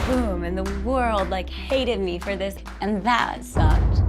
boom, and the world like hated me for this, and that sucked.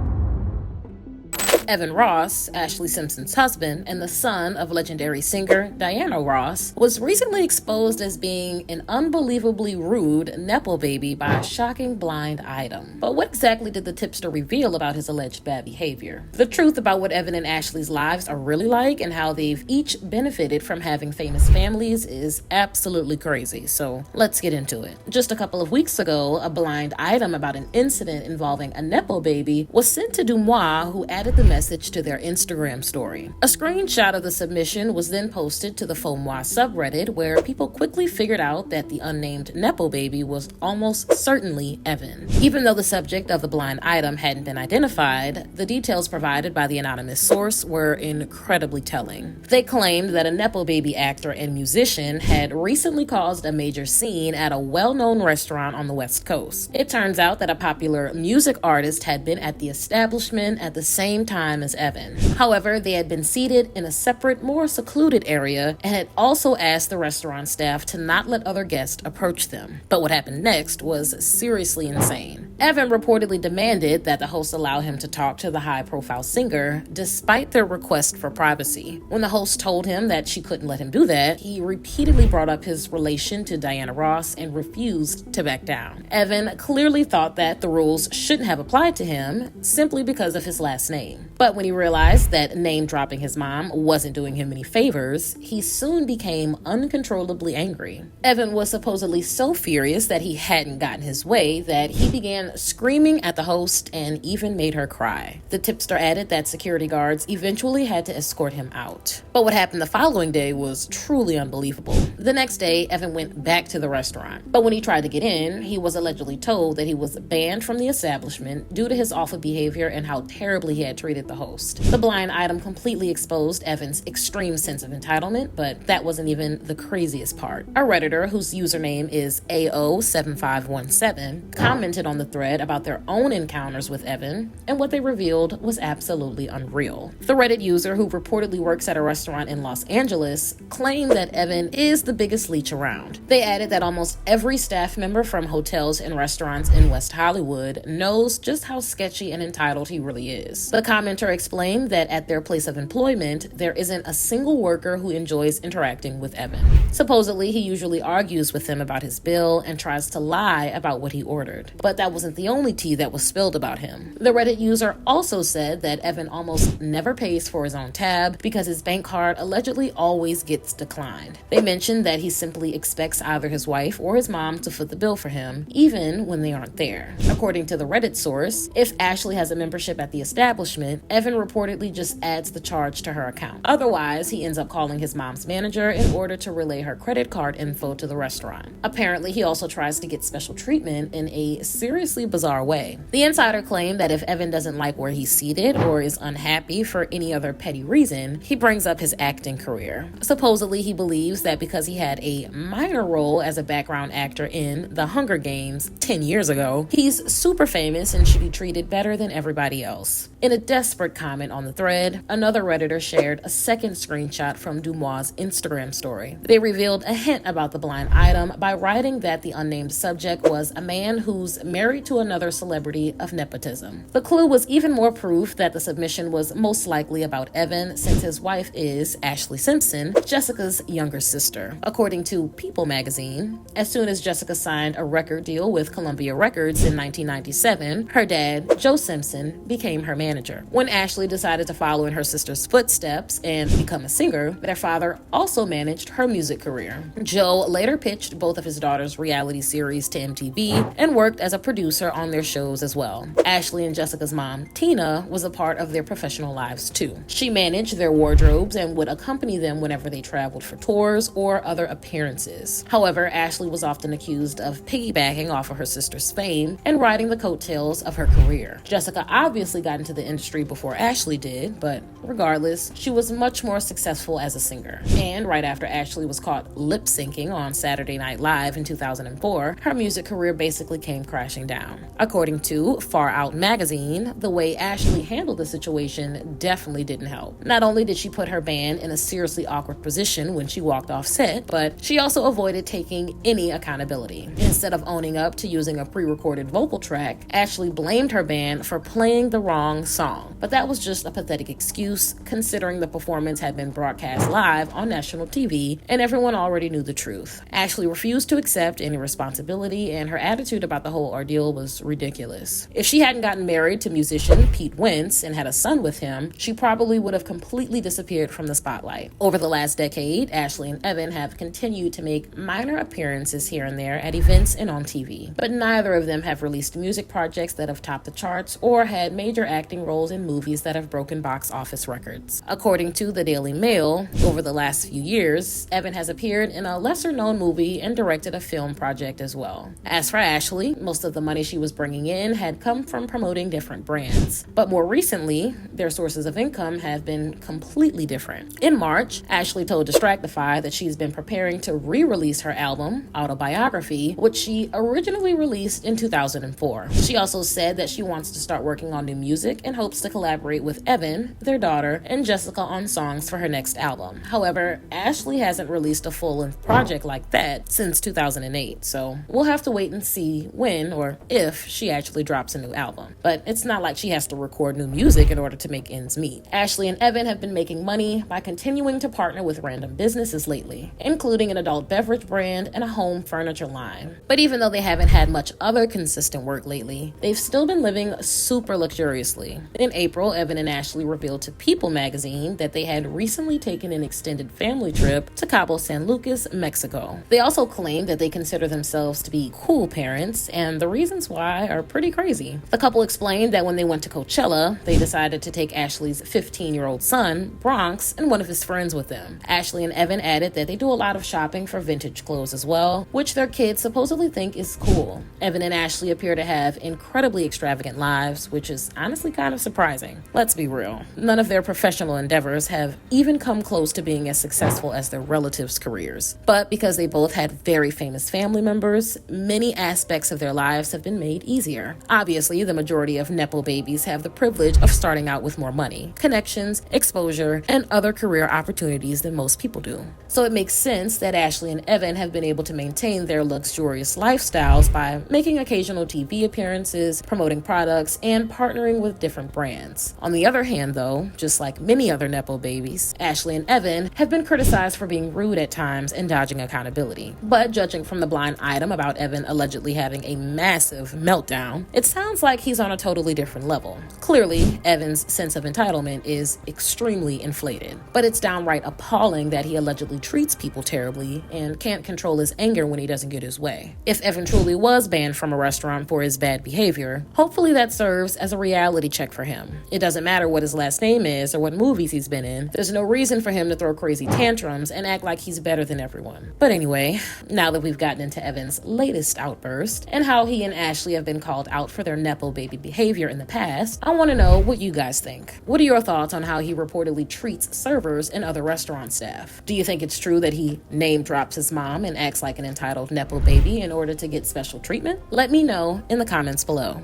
Evan Ross, Ashlee Simpson's husband and the son of legendary singer Diana Ross, was recently exposed as being an unbelievably rude Nepo baby by a shocking blind item. But what exactly did the tipster reveal about his alleged bad behavior? The truth about what Evan and Ashlee's lives are really like and how they've each benefited from having famous families is absolutely crazy, so let's get into it. Just a couple of weeks ago, a blind item about an incident involving a Nepo baby was sent to Dumois, who added the message to their Instagram story. A screenshot of the submission was then posted to the FOMOI subreddit, where people quickly figured out that the unnamed Nepo baby was almost certainly Evan. Even though the subject of the blind item hadn't been identified, the details provided by the anonymous source were incredibly telling. They claimed that a Nepo baby actor and musician had recently caused a major scene at a well-known restaurant on the West Coast. It turns out that a popular music artist had been at the establishment at the same time as Evan. However, they had been seated in a separate, more secluded area and had also asked the restaurant staff to not let other guests approach them. But what happened next was seriously insane. Evan reportedly demanded that the host allow him to talk to the high-profile singer, despite their request for privacy. When the host told him that she couldn't let him do that, he repeatedly brought up his relation to Diana Ross and refused to back down. Evan clearly thought that the rules shouldn't have applied to him simply because of his last name. But when he realized that name-dropping his mom wasn't doing him any favors, he soon became uncontrollably angry. Evan was supposedly so furious that he hadn't gotten his way that he began screaming at the host and even made her cry. The tipster added that security guards eventually had to escort him out. But what happened the following day was truly unbelievable. The next day, Evan went back to the restaurant. But when he tried to get in, he was allegedly told that he was banned from the establishment due to his awful behavior and how terribly he had treated the host. The blind item completely exposed Evan's extreme sense of entitlement, but that wasn't even the craziest part. A Redditor, whose username is AO7517, commented on the thread about their own encounters with Evan, and what they revealed was absolutely unreal. The Reddit user, who reportedly works at a restaurant in Los Angeles, claimed that Evan is the biggest leech around. They added that almost every staff member from hotels and restaurants in West Hollywood knows just how sketchy and entitled he really is. The commenter explained that at their place of employment, there isn't a single worker who enjoys interacting with Evan. Supposedly, he usually argues with them about his bill and tries to lie about what he ordered. But that wasn't the only tea that was spilled about him. The Reddit user also said that Evan almost never pays for his own tab because his bank card allegedly always gets declined. They mentioned that he simply expects either his wife or his mom to foot the bill for him, even when they aren't there. According to the Reddit source, if Ashlee has a membership at the establishment, Evan reportedly just adds the charge to her account. Otherwise, he ends up calling his mom's manager in order to relay her credit card info to the restaurant. Apparently, he also tries to get special treatment in a seriously bizarre way. The insider claimed that if Evan doesn't like where he's seated or is unhappy for any other petty reason, he brings up his acting career. Supposedly, he believes that because he had a minor role as a background actor in The Hunger Games 10 years ago, he's super famous and should be treated better than everybody else. In a desperate comment on the thread, another Redditor shared a second screenshot from Dumois' Instagram story. They revealed a hint about the blind item by writing that the unnamed subject was a man who's married to another celebrity of nepotism. The clue was even more proof that the submission was most likely about Evan, since his wife is Ashlee Simpson, Jessica's younger sister. According to People magazine, as soon as Jessica signed a record deal with Columbia Records in 1997, her dad, Joe Simpson, became her manager. When Ashlee decided to follow in her sister's footsteps and become a singer, their father also managed her music career. Joe later pitched both of his daughters' reality series to MTV and worked as a producer on their shows as well. Ashlee and Jessica's mom, Tina, was a part of their professional lives too. She managed their wardrobes and would accompany them whenever they traveled for tours or other appearances. However, Ashlee was often accused of piggybacking off of her sister's fame and riding the coattails of her career. Jessica obviously got into the industry before Ashlee did, but regardless, she was much more successful as a singer. And right after Ashlee was caught lip-syncing on Saturday Night Live in 2004, her music career basically came crashing down. According to Far Out magazine, the way Ashlee handled the situation definitely didn't help. Not only did she put her band in a seriously awkward position when she walked off set, met, but she also avoided taking any accountability. Instead of owning up to using a pre-recorded vocal track, Ashlee blamed her band for playing the wrong song. But that was just a pathetic excuse, considering the performance had been broadcast live on national TV and everyone already knew the truth. Ashlee refused to accept any responsibility, and her attitude about the whole ordeal was ridiculous. If she hadn't gotten married to musician Pete Wentz and had a son with him, she probably would have completely disappeared from the spotlight. Over the last decade, Ashlee and Evan have continued to make minor appearances here and there at events and on TV, but neither of them have released music projects that have topped the charts or had major acting roles in movies that have broken box office records. According to the Daily Mail, over the last few years, Evan has appeared in a lesser-known movie and directed a film project as well. As for Ashlee, most of the money she was bringing in had come from promoting different brands. But more recently, their sources of income have been completely different. In March, Ashlee told Distractify that she's been preparing to re-release her album, Autobiography, which she originally released in 2004. She also said that she wants to start working on new music and hopes to collaborate with Evan, their daughter, and Jessica on songs for her next album. However, Ashlee hasn't released a full-length project like that since 2008, so we'll have to wait and see when or if she actually drops a new album. But it's not like she has to record new music in order to make ends meet. Ashlee and Evan have been making money by continuing to partner with random businesses lately, including an adult beverage brand and a home furniture line. But even though they haven't had much other consistent work lately, they've still been living super luxuriously. In April, Evan and Ashlee revealed to People magazine that they had recently taken an extended family trip to Cabo San Lucas, Mexico. They also claimed that they consider themselves to be cool parents, and the reasons why are pretty crazy. The couple explained that when they went to Coachella, they decided to take Ashlee's 15-year-old son, Bronx, and one of his friends with them. Ashlee and Evan added that they do a lot of shopping for vintage clothes as well, which their kids supposedly think is cool. Evan and Ashlee appear to have incredibly extravagant lives, which is honestly kind of surprising. Let's be real. None of their professional endeavors have even come close to being as successful as their relatives' careers. But because they both had very famous family members, many aspects of their lives have been made easier. Obviously, the majority of Nepo babies have the privilege of starting out with more money, connections, exposure, and other career opportunities than most people do. So it makes sense that Ashlee and Evan have been able to maintain their luxurious lifestyles by making occasional TV appearances, promoting products, and partnering with different brands. On the other hand, though, just like many other Nepo babies, Ashlee and Evan have been criticized for being rude at times and dodging accountability. But judging from the blind item about Evan allegedly having a massive meltdown, it sounds like he's on a totally different level. Clearly, Evan's sense of entitlement is extremely inflated, but it's downright appalling that he allegedly treats people terribly and can't control his anger when he doesn't get his way. If Evan truly was banned from a restaurant for his bad behavior, hopefully that serves as a reality check for him. It doesn't matter what his last name is or what movies he's been in. There's no reason for him to throw crazy tantrums and act like he's better than everyone. But anyway, now that we've gotten into Evan's latest outburst and how he and Ashlee have been called out for their Nepo baby behavior in the past, I want to know what you guys think. What are your thoughts on how he reportedly treats servers and other restaurant staff? Do you think it's true that he name drops his mom and acts like an entitled Nepo baby in order to get special treatment? Let me know in the comments below.